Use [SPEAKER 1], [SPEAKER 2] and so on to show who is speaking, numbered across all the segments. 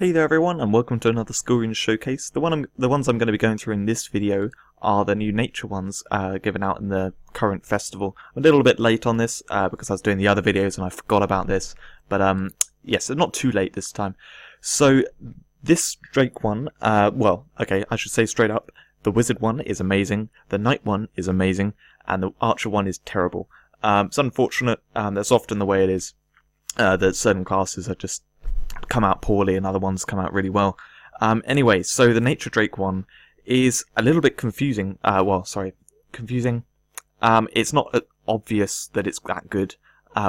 [SPEAKER 1] Hey there everyone, and welcome to another Skill Rune Showcase. The ones I'm going to be going through in this video are the new nature ones given out in the current festival. I'm a little bit late on this because I was doing the other videos and I forgot about this, but yes, not too late this time. So this Drake one, I should say straight up, the Wizard one is amazing, the Knight one is amazing, and the Archer one is terrible. It's unfortunate, that's often the way it is, that certain classes are just come out poorly and other ones come out really well. Anyway, so the Nature Drake one is a little bit confusing. Confusing. It's not obvious that it's that good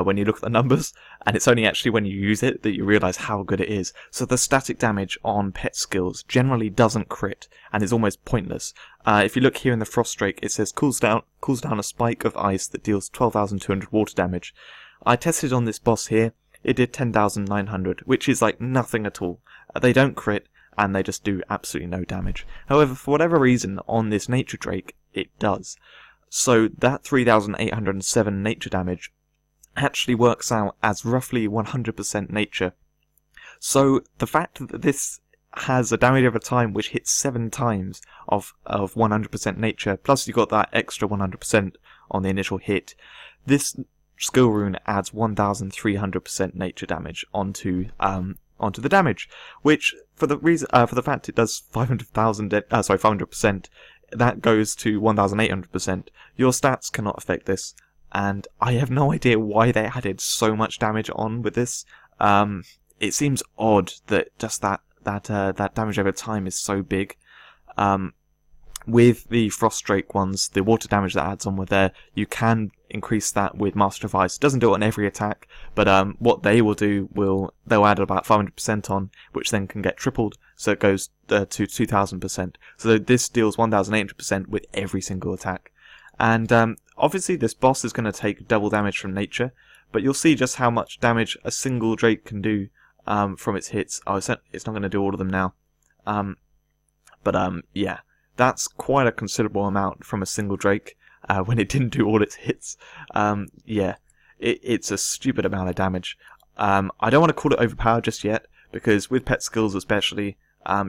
[SPEAKER 1] when you look at the numbers, and it's only actually when you use it that you realise how good it is. So the static damage on pet skills generally doesn't crit and is almost pointless. If you look here in the Frost Drake, it says cools down a spike of ice that deals 12,200 water damage. I tested on this boss here. It did 10,900, which is like nothing at all. They don't crit, and they just do absolutely no damage. However, for whatever reason, on this Nature Drake, it does. So that 3,807 nature damage actually works out as roughly 100% nature. So the fact that this has a damage over time which hits 7 times of 100% nature, plus you've got that extra 100% on the initial hit, this Skill Rune adds 1,300% nature damage onto the damage, which for the fact it does 500%, that goes to 1,800%. Your stats cannot affect this, and I have no idea why they added so much damage on with this. It seems odd that just that damage over time is so big. With the Frost Drake ones, the water damage that adds on with there, you can increase that with Master of Ice. It doesn't do it on every attack, but what they will do, they'll add about 500% on, which then can get tripled, so it goes to 2,000%. So this deals 1,800% with every single attack. And obviously this boss is going to take double damage from nature, but you'll see just how much damage a single Drake can do from its hits. Oh, it's not going to do all of them now. Yeah. That's quite a considerable amount from a single Drake when it didn't do all its hits. It's a stupid amount of damage. I don't want to call it overpowered just yet, because with pet skills especially,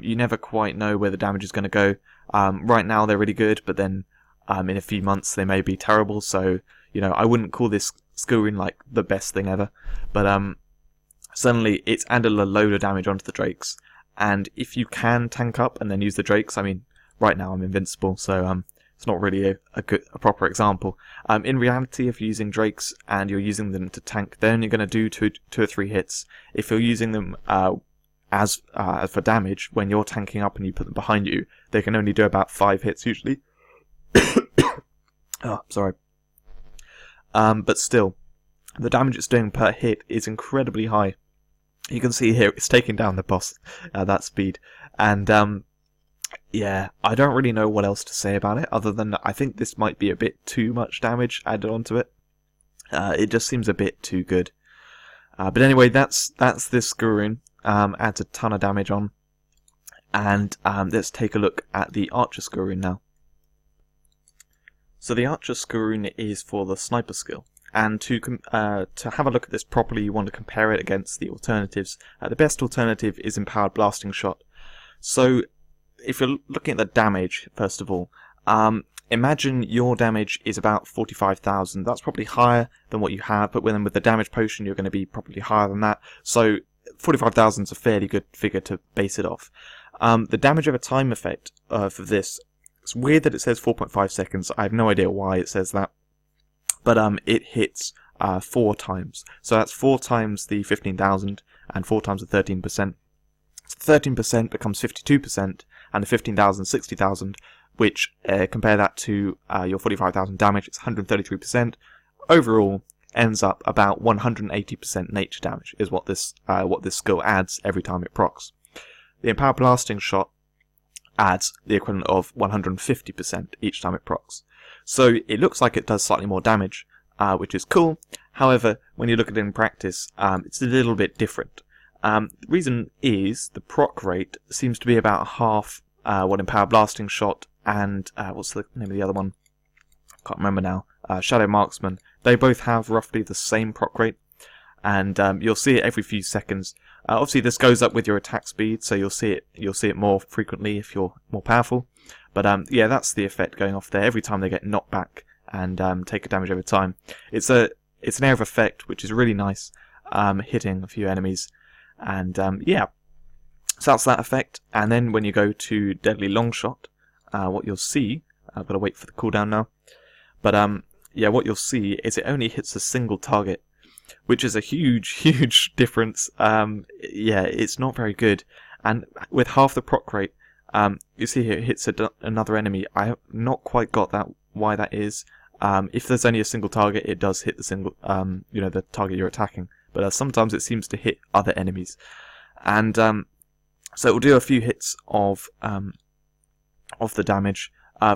[SPEAKER 1] you never quite know where the damage is going to go. Right now they're really good, but then in a few months they may be terrible, so I wouldn't call this skill rune like the best thing ever. But certainly it's added a load of damage onto the Drakes, and if you can tank up and then use the Drakes, I mean, right now I'm invincible, so it's not really a proper example. In reality, if you're using Drakes and you're using them to tank, they're only going to do two or three hits. If you're using them as for damage, when you're tanking up and you put them behind you, they can only do about 5 hits usually. Oh, sorry. But still, the damage it's doing per hit is incredibly high. You can see here it's taking down the boss at that speed, and yeah, I don't really know what else to say about it, other than I think this might be a bit too much damage added onto it. It just seems a bit too good. But anyway, that's this Skill Rune. Adds a ton of damage on. And let's take a look at the Archer Skill Rune now. So the Archer Skill Rune is for the Sniper skill. And to have a look at this properly, you want to compare it against the alternatives. The best alternative is Empowered Blasting Shot. So if you're looking at the damage, first of all, imagine your damage is about 45,000. That's probably higher than what you have, but with the damage potion, you're going to be probably higher than that. So 45,000 is a fairly good figure to base it off. The damage over time effect for this, it's weird that it says 4.5 seconds. I have no idea why it says that, but it hits 4 times. So that's 4 times the 15,000 and 4 times the 13%. 13% becomes 52%, and the 15,000, 60,000, which compare that to your 45,000 damage, it's 133%. Overall, ends up about 180% nature damage is what this skill adds every time it procs. The Empowered Blasting Shot adds the equivalent of 150% each time it procs. So it looks like it does slightly more damage, which is cool. However, when you look at it in practice, it's a little bit different. The reason is the proc rate seems to be about half what Empowered Blasting Shot and what's the name of the other one? Can't remember now. Shadow Marksman. They both have roughly the same proc rate. and you'll see it every few seconds. Obviously, this goes up with your attack speed, so you'll see it more frequently if you're more powerful. But yeah, that's the effect going off there every time they get knocked back and take a damage over time. It's an area of effect which is really nice, hitting a few enemies, and yeah. So that's that effect. And then when you go to Deadly Longshot, what you'll see, I've got to wait for the cooldown now, but yeah, what you'll see is it only hits a single target, which is a huge difference. Yeah, it's not very good. And with half the proc rate, you see here it hits another enemy. I have not quite got that, why that is. If there's only a single target, it does hit the single, you know, the target you're attacking. But sometimes it seems to hit other enemies, and so it will do a few hits of the damage.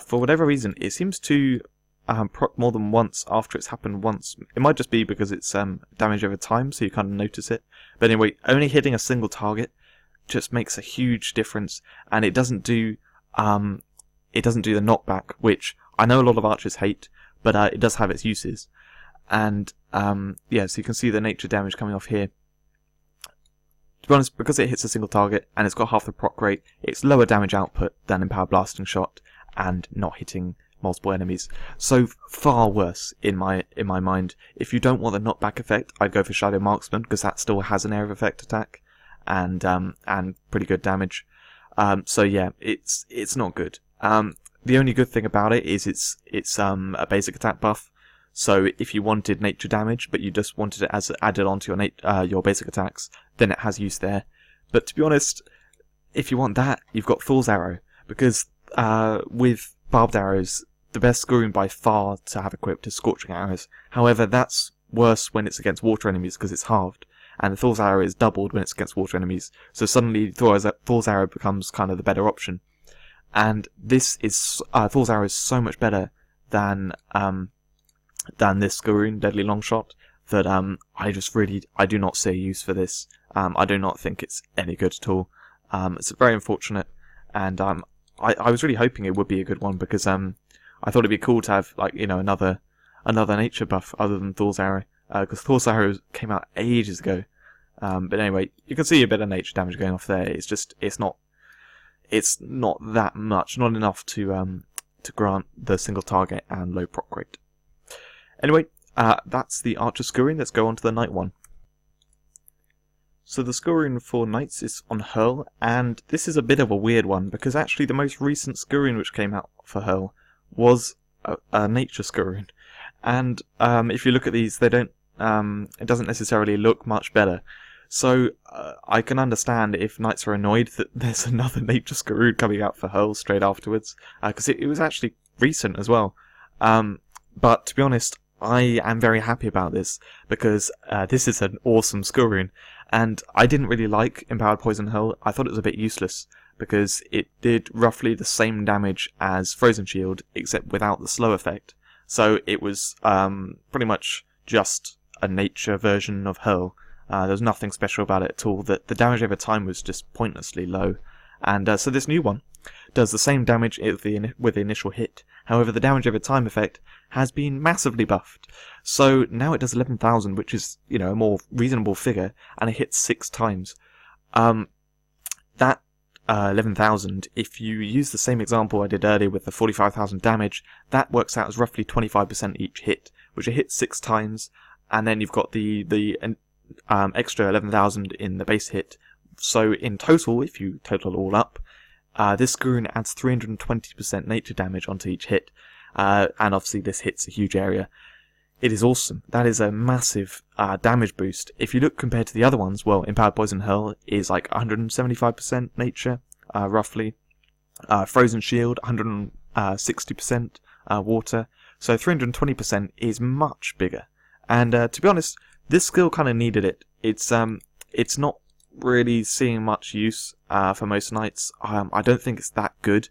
[SPEAKER 1] For whatever reason, it seems to proc more than once after it's happened once. It might just be because it's damage over time, so you kind of notice it. But anyway, only hitting a single target just makes a huge difference, and it doesn't do the knockback, which I know a lot of archers hate, but it does have its uses. And yeah, so you can see the nature damage coming off here. To be honest, because it hits a single target and it's got half the proc rate, it's lower damage output than Empowered Blasting Shot and not hitting multiple enemies. So far worse in my mind. If you don't want the knockback effect, I'd go for Shadow Marksman, because that still has an area of effect attack and pretty good damage. So yeah, it's not good. The only good thing about it is it's a basic attack buff. So if you wanted nature damage, but you just wanted it as added onto your basic attacks, then it has use there. But to be honest, if you want that, you've got Fool's Arrow, because with barbed arrows, the best Scourge by far to have equipped is Scorching Arrows. However, that's worse when it's against water enemies because it's halved, and the Fool's Arrow is doubled when it's against water enemies. So suddenly Fool's Arrow becomes kind of the better option. And this is Fool's Arrow is so much better than this Scourge, Deadly Longshot, that I do not see a use for this. I do not think it's any good at all. It's very unfortunate, and I was really hoping it would be a good one, because I thought it'd be cool to have, like, you know, another nature buff other than Thor's Arrow, because Thor's Arrow came out ages ago. But anyway, you can see a bit of nature damage going off there. It's not that much, not enough to grant the single target and low proc rate. Anyway, that's the Archer Scourge. Let's go on to the Knight one. So the Scourge for Knights is on Hurl, and this is a bit of a weird one, because actually the most recent Scourge which came out for Hurl was a nature Scourge. And if you look at these, they don't. It doesn't necessarily look much better. So I can understand if Knights are annoyed that there's another nature Scourge coming out for Hurl straight afterwards, because it was actually recent as well. But to be honest, I am very happy about this, because this is an awesome Scourge, and I didn't really like Empowered Poison Hurl. I thought it was a bit useless, because it did roughly the same damage as Frozen Shield, except without the slow effect. So it was pretty much just a nature version of Hurl. There was nothing special about it at all. The damage over time was just pointlessly low. And so this new one does the same damage with the initial hit. However, the damage over time effect has been massively buffed. So now it does 11,000, which is, you know, a more reasonable figure, and it hits 6 times. That 11,000, if you use the same example I did earlier with the 45,000 damage, that works out as roughly 25% each hit, which it hits 6 times, and then you've got the extra 11,000 in the base hit. So in total, if you total it all up, this Scourge adds 320% nature damage onto each hit, and obviously this hits a huge area. It is awesome. That is a massive damage boost. If you look compared to the other ones, well, Empowered Poison Hurl is like 175% nature, roughly. Frozen Shield, 160% water. So 320% is much bigger. And to be honest, this skill kind of needed it. It's not really seeing much use for most Knights. I don't think it's that good.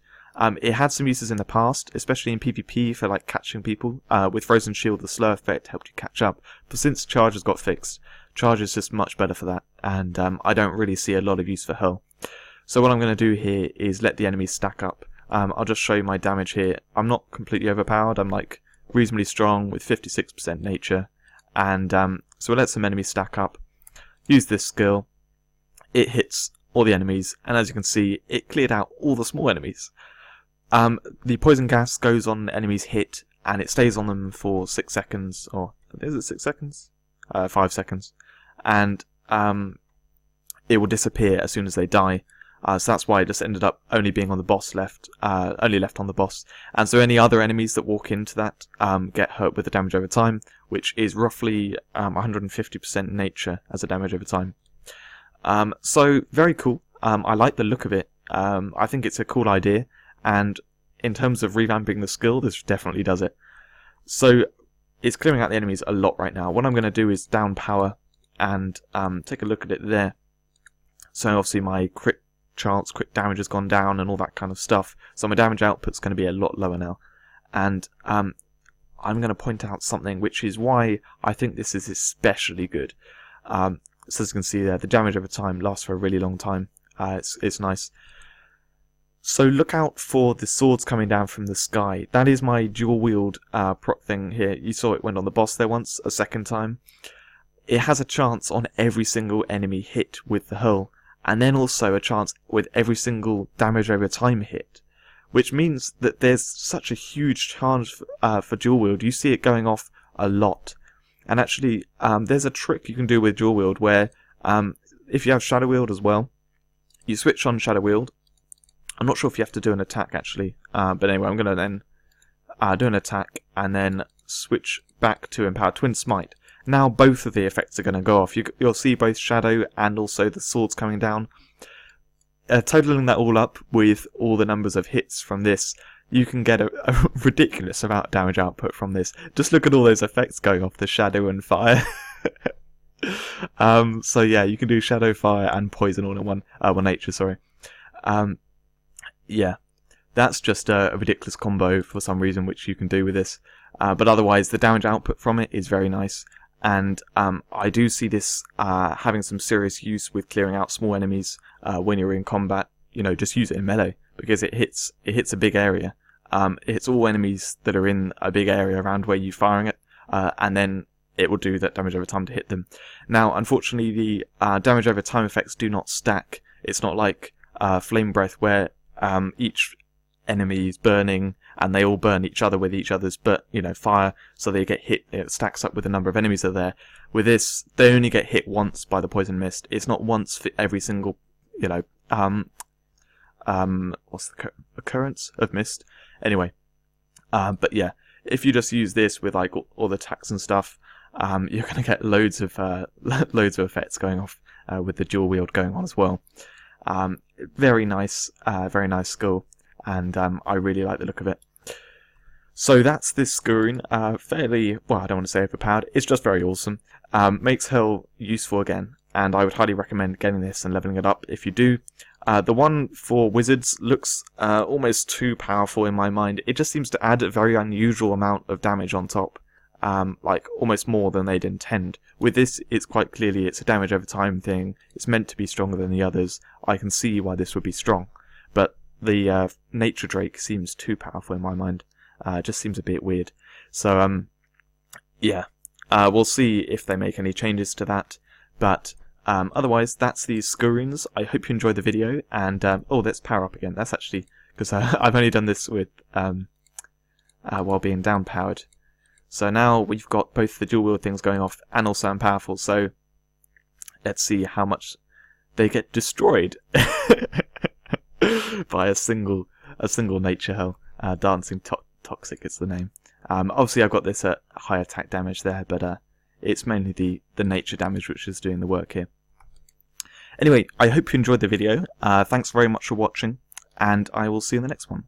[SPEAKER 1] It had some uses in the past, especially in PvP for like catching people. With Frozen Shield, the slow effect helped you catch up. But since Charge has got fixed, Charge is just much better for that. And I don't really see a lot of use for Hurl. So what I'm going to do here is let the enemies stack up. I'll just show you my damage here. I'm not completely overpowered. I'm like reasonably strong with 56% nature. and so it lets some enemies stack up. Use this skill, it hits all the enemies, and as you can see, it cleared out all the small enemies. The poison gas goes on the enemy's hit, and it stays on them for 6 seconds, or is it 6 seconds? 5 seconds, and it will disappear as soon as they die. So that's why it just ended up only being on the boss only left on the boss. And so any other enemies that walk into that get hurt with the damage over time, which is roughly 150% nature as a damage over time. So very cool. I like the look of it. I think it's a cool idea, and in terms of revamping the skill, this definitely does it. So it's clearing out the enemies a lot right now. What I'm going to do is down power and take a look at it there. So obviously my crit chance, crit damage has gone down and all that kind of stuff. So my damage output's going to be a lot lower now. And I'm going to point out something, which is why I think this is especially good. So as you can see there, the damage over time lasts for a really long time. It's nice. So look out for the swords coming down from the sky. That is my dual wield proc thing here. You saw it went on the boss there once, a second time. It has a chance on every single enemy hit with the hurl, and then also a chance with every single damage over time hit, which means that there's such a huge chance for dual wield. You see it going off a lot. And actually, there's a trick you can do with dual wield where if you have shadow wield as well, you switch on shadow wield. I'm not sure if you have to do an attack actually, but anyway, I'm going to then do an attack and then switch back to Empowered Twin Smite. Now both of the effects are going to go off. You'll see both shadow and also the swords coming down. Totaling that all up with all the numbers of hits from this, you can get a ridiculous amount of damage output from this. Just look at all those effects going off, the shadow and fire. So yeah, you can do shadow, fire and poison all in one. Well, nature, sorry. Yeah, that's just a ridiculous combo for some reason which you can do with this. But otherwise, the damage output from it is very nice. And I do see this having some serious use with clearing out small enemies when you're in combat. You know, just use it in melee because it hits a big area. It hits all enemies that are in a big area around where you're firing it, and then it will do that damage over time to hit them. Now, unfortunately, the damage over time effects do not stack. It's not like Flame Breath where each enemy is burning and they all burn each other with each other's fire, so they get hit. It stacks up with the number of enemies that are there. With this, they only get hit once by the poison mist. It's not once for every single what's the occurrence of mist? Anyway, but yeah, if you just use this with like all the attacks and stuff, you're going to get loads of effects going off with the dual wield going on as well. Very nice skill, and I really like the look of it. So that's this Skurune. Fairly, well, I don't want to say overpowered. It's just very awesome. Makes Hurl useful again, and I would highly recommend getting this and leveling it up if you do. The one for wizards looks almost too powerful in my mind. It just seems to add a very unusual amount of damage on top. Like almost more than they'd intend. With this, it's quite clearly it's a damage over time thing. It's meant to be stronger than the others. I can see why this would be strong, but the Nature Drake seems too powerful in my mind. Just seems a bit weird. So yeah, we'll see if they make any changes to that. But otherwise, that's these Skurunes. I hope you enjoyed the video. And oh, let's power up again. That's actually because I've only done this with while being down powered. So now we've got both the dual wield things going off and also I'm powerful. So let's see how much they get destroyed by a single nature hell. Dancing Toxic is the name. Obviously I've got this at high attack damage there, but it's mainly the nature damage which is doing the work here. Anyway, I hope you enjoyed the video. Thanks very much for watching, and I will see you in the next one.